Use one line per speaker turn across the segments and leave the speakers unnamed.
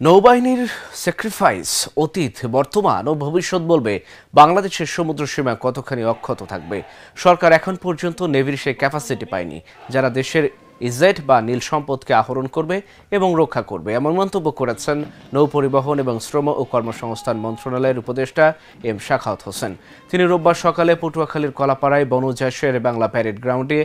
নৌবাহিনীর স্যাক্রিফাইস অতীত, বর্তমান ও ভবিষ্যৎ বলবে বাংলাদেশের সমুদ্র সীমা কতখানি অক্ষত থাকবে। সরকার এখন পর্যন্ত নেভির সেই ক্যাপাসিটি পায়নি যারা দেশের ইজেট বা নীল সম্পদকে আহরণ করবে এবং রক্ষা করবে, এমন মন্তব্য করেছেন নৌপরিবহন এবং শ্রম ও কর্মসংস্থান মন্ত্রণালয়ের উপদেষ্টা এম শাখাওয়াত হোসেন। তিনি রোববার সকালে পটুয়াখালীর কলাপাড়ায় বনজা শের বাংলা প্যারেড গ্রাউন্ডে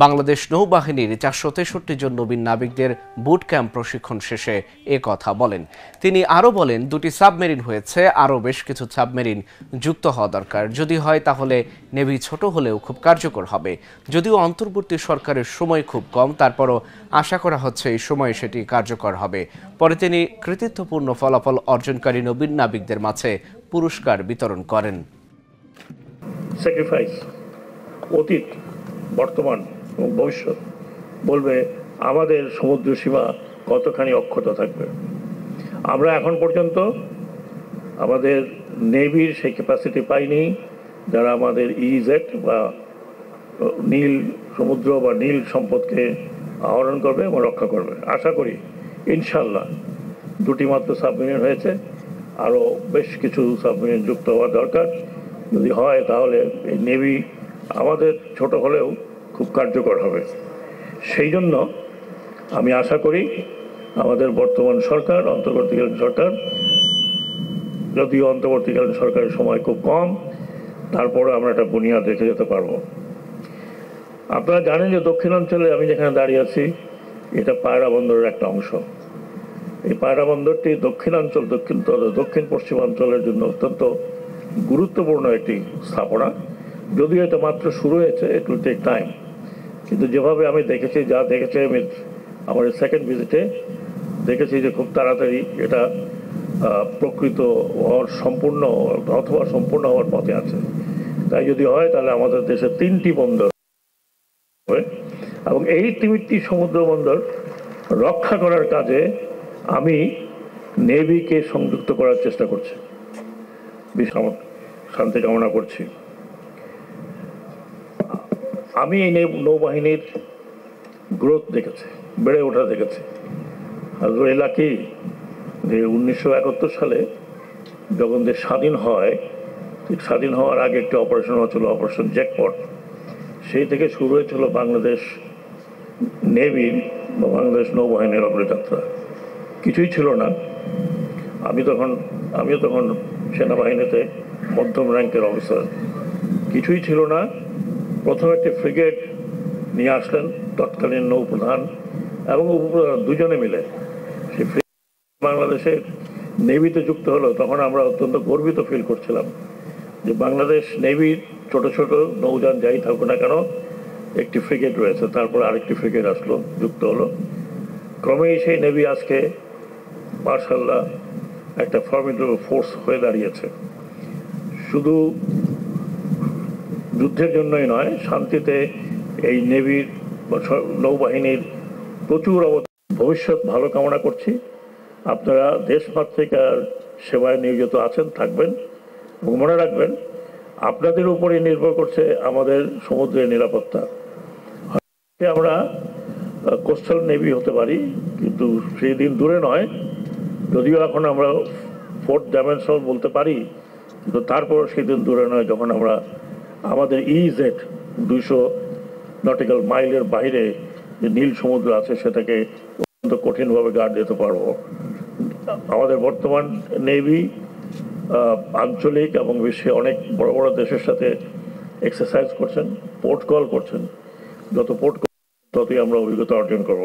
বাংলাদেশ নৌবাহিনীর 463 জন নবীন নাবিকদের বুট ক্যাম্প প্রশিক্ষণ শেষে এ কথা বলেন। তিনি আরও বলেন, দুটি সাবমেরিন হয়েছে, আরও বেশ কিছু সাবমেরিন যুক্ত হওয়া দরকার। যদি হয় তাহলে নেভি ছোট হলেও খুব কার্যকর হবে। যদিও অন্তর্বর্তী সরকারের সময় খুব কম, তারপরও আশা করা হচ্ছে এই সময়ে সেটি কার্যকর হবে। পরে তিনি কৃতিত্বপূর্ণ ফলাফল অর্জনকারী নবীন নাবিকদের মাঝে পুরস্কার বিতরণ করেন।
স্যাক্রিফাইস অতীত, বর্তমান এবং ভবিষ্যৎ বলবে আমাদের সমুদ্র সীমা কতখানি অক্ষত থাকবে। আমরা এখন পর্যন্ত আমাদের নেভির সেই ক্যাপাসিটি পাইনি যারা আমাদের ইজেট বা নীল সমুদ্র বা নীল সম্পদকে আহরণ করবে এবং রক্ষা করবে। আশা করি ইনশাল্লাহ দুটি মাত্র সাবমেরিন হয়েছে, আরও বেশ কিছু সাবমেরিন যুক্ত হওয়া দরকার। যদি হয় তাহলে এই নেভি আমাদের ছোট হলেও খুব কার্যকর হবে। সেই জন্য আমি আশা করি আমাদের বর্তমান সরকার, অন্তর্বর্তীকালীন সরকার, যদিও অন্তর্বর্তীকালীন সরকারের সময় খুব কম, তারপরে আমরা একটা বুনিয়াদ রেখে যেতে পারবো। আপনারা জানেন যে দক্ষিণাঞ্চলে আমি যেখানে দাঁড়িয়ে আছি এটা পায়রা বন্দরের একটা অংশ। এই পায়রা বন্দরটি দক্ষিণ পশ্চিমাঞ্চলের জন্য অত্যন্ত গুরুত্বপূর্ণ একটি স্থাপনা। যদিও এটা মাত্র শুরু হয়েছে, ইট উইল টেক টাইম, কিন্তু যেভাবে আমি দেখেছি, আমি আমার সেকেন্ড ভিজিটে দেখেছি যে খুব তাড়াতাড়ি এটা প্রকৃত হওয়ার সম্পূর্ণ হওয়ার পথে আছে। তাই যদি হয় তাহলে আমাদের দেশে 3টি বন্দর, এবং এই 3টি সমুদ্র বন্দর রক্ষা করার কাজে আমি নেভিকে সংযুক্ত করার চেষ্টা করছি। শান্তি কামনা করছি। আমি এই নৌবাহিনীর গ্রোথ দেখেছি, বেড়ে ওঠা দেখেছি। আর এলাকি যে 1971 সালে যখন দেশ স্বাধীন হয়, ঠিক স্বাধীন হওয়ার আগে একটি অপারেশন হচ্ছিল, অপারেশন জ্যাকপট। সেই থেকে শুরু হয়েছিল বাংলাদেশ নেভির বা বাংলাদেশ নৌবাহিনীর অগ্রযাত্রা। কিছুই ছিল না। আমিও তখন সেনাবাহিনীতে মধ্যম র্যাঙ্কের অফিসার। কিছুই ছিল না। প্রথম একটি ফ্রিগেট নিয়ে আসলেন তৎকালীন নৌপ্রধান এবং উপপ্রধান দুজনে মিলে। সেই ফ্রিগেট বাংলাদেশের নেভিতে যুক্ত হলো। তখন আমরা অত্যন্ত গর্বিত ফিল করছিলাম যে বাংলাদেশ নেভির ছোট ছোট নৌযান যাই থাকুক না কেন একটি ফ্রিগেট রয়েছে। তারপর আরেকটি ফ্রিগেট আসলো, যুক্ত হলো। ক্রমেই সেই নেভি আজকে মাশাআল্লাহ একটা ফর্মিডেবল ফোর্স হয়ে দাঁড়িয়েছে। শুধু যুদ্ধের জন্যই নয়, শান্তিতে এই নেভির নৌবাহিনীর প্রচুর ভবিষ্যৎ ভালো কামনা করছি। আপনারা দেশমাতৃকার সেবায় নিয়োজিত আছেন, থাকবেন, এবং মনে রাখবেন আপনাদের উপরে নির্ভর করছে আমাদের সমুদ্রের নিরাপত্তা। আমরা কোস্টাল নেভি হতে পারি, কিন্তু সেই দিন দূরে নয়। যদিও এখন আমরা 4th ডাইমেনশন বলতে পারি, কিন্তু তারপর সেই দিন দূরে নয় যখন আমরা আমাদের ইজেট 200 নটিক্যাল মাইলের বাইরে যে নীল সমুদ্র আছে সেটাকে অত্যন্ত কঠিনভাবে গার্ড দিতে পারবো। আমাদের বর্তমান নেভি আঞ্চলিক এবং বিশ্বে অনেক বড় বড় দেশের সাথে এক্সারসাইজ করছেন, পোর্ট কল করছেন। যত পোর্ট কল ততই আমরা অভিজ্ঞতা অর্জন করব।